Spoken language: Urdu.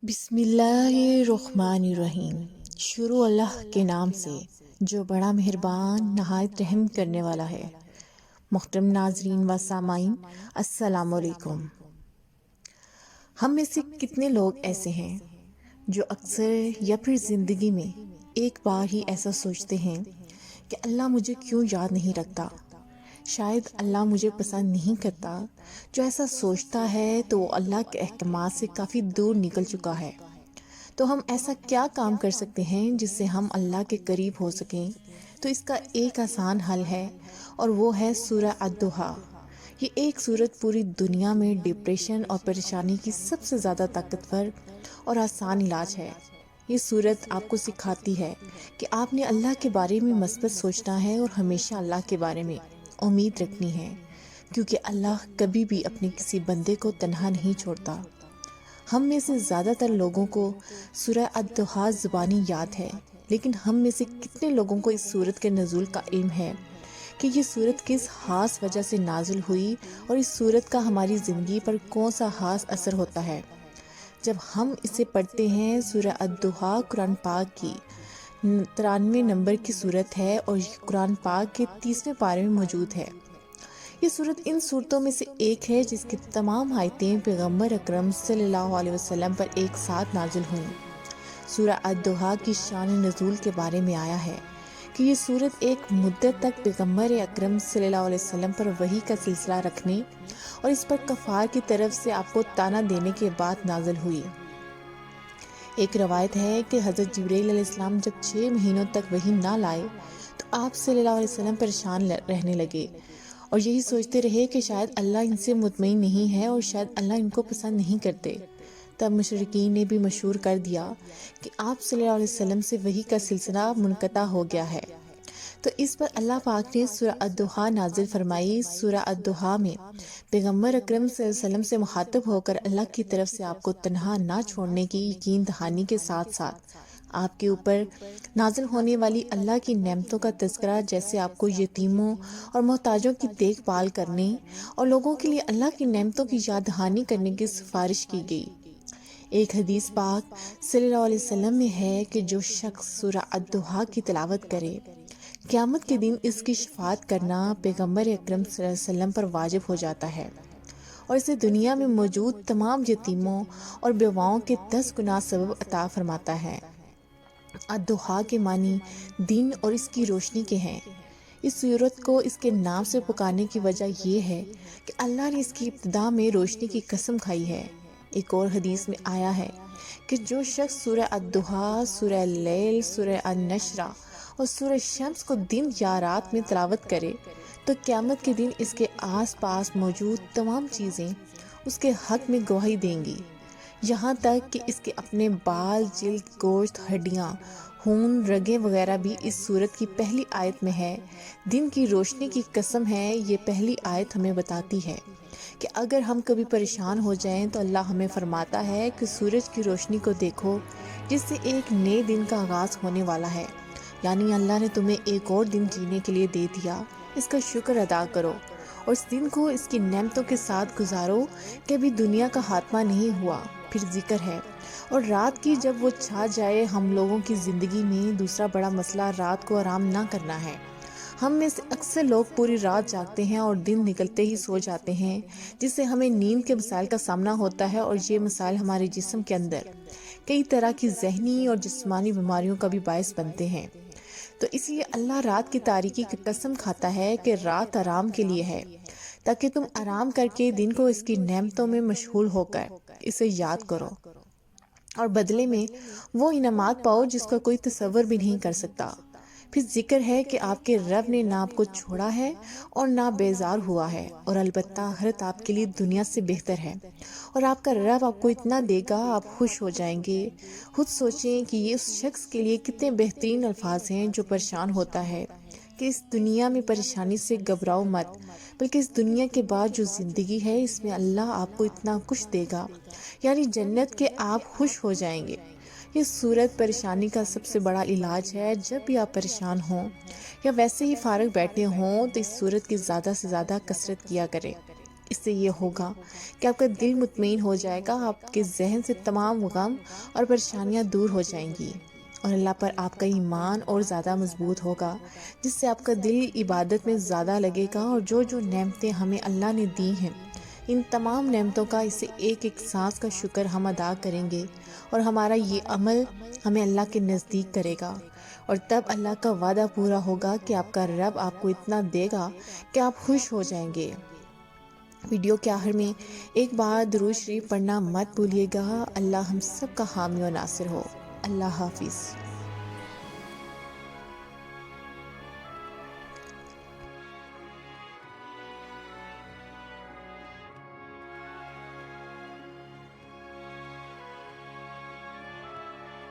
بسم اللہ الرحمن الرحیم۔ شروع اللہ کے نام سے جو بڑا مہربان نہایت رحم کرنے والا ہے۔ محترم ناظرین و سامعین، السلام علیکم۔ ہم میں سے کتنے لوگ ایسے ہیں جو اکثر یا پھر زندگی میں ایک بار ہی ایسا سوچتے ہیں کہ اللہ مجھے کیوں یاد نہیں رکھتا، شاید اللہ مجھے پسند نہیں کرتا۔ جو ایسا سوچتا ہے تو وہ اللہ کے احکامات سے کافی دور نکل چکا ہے۔ تو ہم ایسا کیا کام کر سکتے ہیں جس سے ہم اللہ کے قریب ہو سکیں؟ تو اس کا ایک آسان حل ہے اور وہ ہے سورہ الضحیٰ۔ یہ ایک سورت پوری دنیا میں ڈپریشن اور پریشانی کی سب سے زیادہ طاقتور اور آسان علاج ہے۔ یہ سورت آپ کو سکھاتی ہے کہ آپ نے اللہ کے بارے میں مثبت سوچنا ہے اور ہمیشہ اللہ کے بارے میں امید رکھنی ہے، کیونکہ اللہ کبھی بھی اپنے کسی بندے کو تنہا نہیں چھوڑتا۔ ہم میں سے زیادہ تر لوگوں کو سورہ الضحیٰ زبانی یاد ہے، لیکن ہم میں سے کتنے لوگوں کو اس سورت کے نزول کا علم ہے کہ یہ سورت کس خاص وجہ سے نازل ہوئی اور اس سورت کا ہماری زندگی پر کون سا خاص اثر ہوتا ہے؟ جب ہم اسے پڑھتے ہیں، سورہ الضحیٰ قرآن پاک کی 93 نمبر کی سورت ہے اور یہ قرآن پاک کے 30ویں پارے میں موجود ہے۔ یہ سورت ان صورتوں میں سے ایک ہے جس کی تمام آیتیں پیغمبر اکرم صلی اللہ علیہ وسلم پر ایک ساتھ نازل ہوئیں۔ سورہ الضحیٰ کی شان نزول کے بارے میں آیا ہے کہ یہ سورت ایک مدت تک پیغمبر اکرم صلی اللہ علیہ وسلم پر وحی کا سلسلہ رکھنے اور اس پر کفار کی طرف سے آپ کو طعنہ دینے کے بعد نازل ہوئی۔ ایک روایت ہے کہ حضرت جبرائیل علیہ السلام جب 6 مہینوں تک وحی نہ لائے تو آپ صلی اللہ علیہ وسلم پریشان رہنے لگے اور یہی سوچتے رہے کہ شاید اللہ ان سے مطمئن نہیں ہے اور شاید اللہ ان کو پسند نہیں کرتے۔ تب مشرکین نے بھی مشہور کر دیا کہ آپ صلی اللہ علیہ وسلم سے وحی کا سلسلہ منقطع ہو گیا ہے۔ تو اس پر اللہ پاک نے سورہ الضحیٰ نازل فرمائی۔ سورہ الضحیٰ میں پیغمبر اکرم صلی اللہ علیہ وسلم سے مخاطب ہو کر اللہ کی طرف سے آپ کو تنہا نہ چھوڑنے کی یقین دہانی کے ساتھ ساتھ آپ کے اوپر نازل ہونے والی اللہ کی نعمتوں کا تذکرہ، جیسے آپ کو یتیموں اور محتاجوں کی دیکھ بھال کرنے اور لوگوں کے لیے اللہ کی نعمتوں کی یاد دہانی کرنے کی سفارش کی گئی۔ ایک حدیث پاک صلی اللہ علیہ وسلم میں ہے کہ جو شخص سورہ الضحیٰ کی تلاوت کرے، قیامت کے دن اس کی شفاعت کرنا پیغمبر اکرم صلی اللہ علیہ وسلم پر واجب ہو جاتا ہے اور اسے دنیا میں موجود تمام یتیموں اور بیواؤں کے 10 گنا ثواب عطا فرماتا ہے۔ الضحیٰ کے معنی دن اور اس کی روشنی کے ہیں۔ اس سورت کو اس کے نام سے پکارنے کی وجہ یہ ہے کہ اللہ نے اس کی ابتدا میں روشنی کی قسم کھائی ہے۔ ایک اور حدیث میں آیا ہے کہ جو شخص سورہ الضحیٰ، سورہ اللیل، سورہ النشر اور سورہ شمس کو دن یا رات میں تلاوت کرے تو قیامت کے دن اس کے آس پاس موجود تمام چیزیں اس کے حق میں گواہی دیں گی، یہاں تک کہ اس کے اپنے بال، جلد، گوشت، ہڈیاں، خون، رگیں وغیرہ بھی۔ اس سورت کی پہلی آیت میں ہے، دن کی روشنی کی قسم ہے۔ یہ پہلی آیت ہمیں بتاتی ہے کہ اگر ہم کبھی پریشان ہو جائیں تو اللہ ہمیں فرماتا ہے کہ سورج کی روشنی کو دیکھو جس سے ایک نئے دن کا آغاز ہونے والا ہے، یعنی اللہ نے تمہیں ایک اور دن جینے کے لیے دے دیا، اس کا شکر ادا کرو اور اس دن کو اس کی نعمتوں کے ساتھ گزارو کہ ابھی دنیا کا خاتمہ نہیں ہوا۔ پھر ذکر ہے اور رات کی جب وہ چھا جائے۔ ہم لوگوں کی زندگی میں دوسرا بڑا مسئلہ رات کو آرام نہ کرنا ہے۔ ہم میں سے اکثر لوگ پوری رات جاگتے ہیں اور دن نکلتے ہی سو جاتے ہیں، جس سے ہمیں نیند کے مسائل کا سامنا ہوتا ہے اور یہ مسائل ہمارے جسم کے اندر کئی طرح کی ذہنی اور جسمانی بیماریوں کا بھی باعث بنتے ہیں۔ تو اس لیے اللہ رات کی تاریکی کی قسم کھاتا ہے کہ رات آرام کے لیے ہے، تاکہ تم آرام کر کے دن کو اس کی نعمتوں میں مشغول ہو کر اسے یاد کرو اور بدلے میں وہ انعامات پاؤ جس کا کوئی تصور بھی نہیں کر سکتا۔ پھر ذکر ہے کہ آپ کے رب نے نہ آپ کو چھوڑا ہے اور نہ بیزار ہوا ہے، اور البتہ آخرت آپ کے لیے دنیا سے بہتر ہے، اور آپ کا رب آپ کو اتنا دے گا آپ خوش ہو جائیں گے۔ خود سوچیں کہ یہ اس شخص کے لیے کتنے بہترین الفاظ ہیں جو پریشان ہوتا ہے کہ اس دنیا میں پریشانی سے گھبراؤ مت، بلکہ اس دنیا کے بعد جو زندگی ہے اس میں اللہ آپ کو اتنا کچھ دے گا، یعنی جنت کے آپ خوش ہو جائیں گے۔ یہ سورت پریشانی کا سب سے بڑا علاج ہے۔ جب بھی آپ پریشان ہوں یا ویسے ہی فارغ بیٹھے ہوں تو اس سورت کی زیادہ سے زیادہ کثرت کیا کریں۔ اس سے یہ ہوگا کہ آپ کا دل مطمئن ہو جائے گا، آپ کے ذہن سے تمام غم اور پریشانیاں دور ہو جائیں گی، اور اللہ پر آپ کا ایمان اور زیادہ مضبوط ہوگا، جس سے آپ کا دل عبادت میں زیادہ لگے گا، اور جو جو نعمتیں ہمیں اللہ نے دی ہیں ان تمام نعمتوں کا، اس سے ایک ایک سانس کا شکر ہم ادا کریں گے، اور ہمارا یہ عمل ہمیں اللہ کے نزدیک کرے گا، اور تب اللہ کا وعدہ پورا ہوگا کہ آپ کا رب آپ کو اتنا دے گا کہ آپ خوش ہو جائیں گے۔ ویڈیو کے آخر میں ایک بار درود شریف پڑھنا مت بھولیے گا۔ اللہ ہم سب کا حامی و ناصر ہو۔ اللہ حافظ۔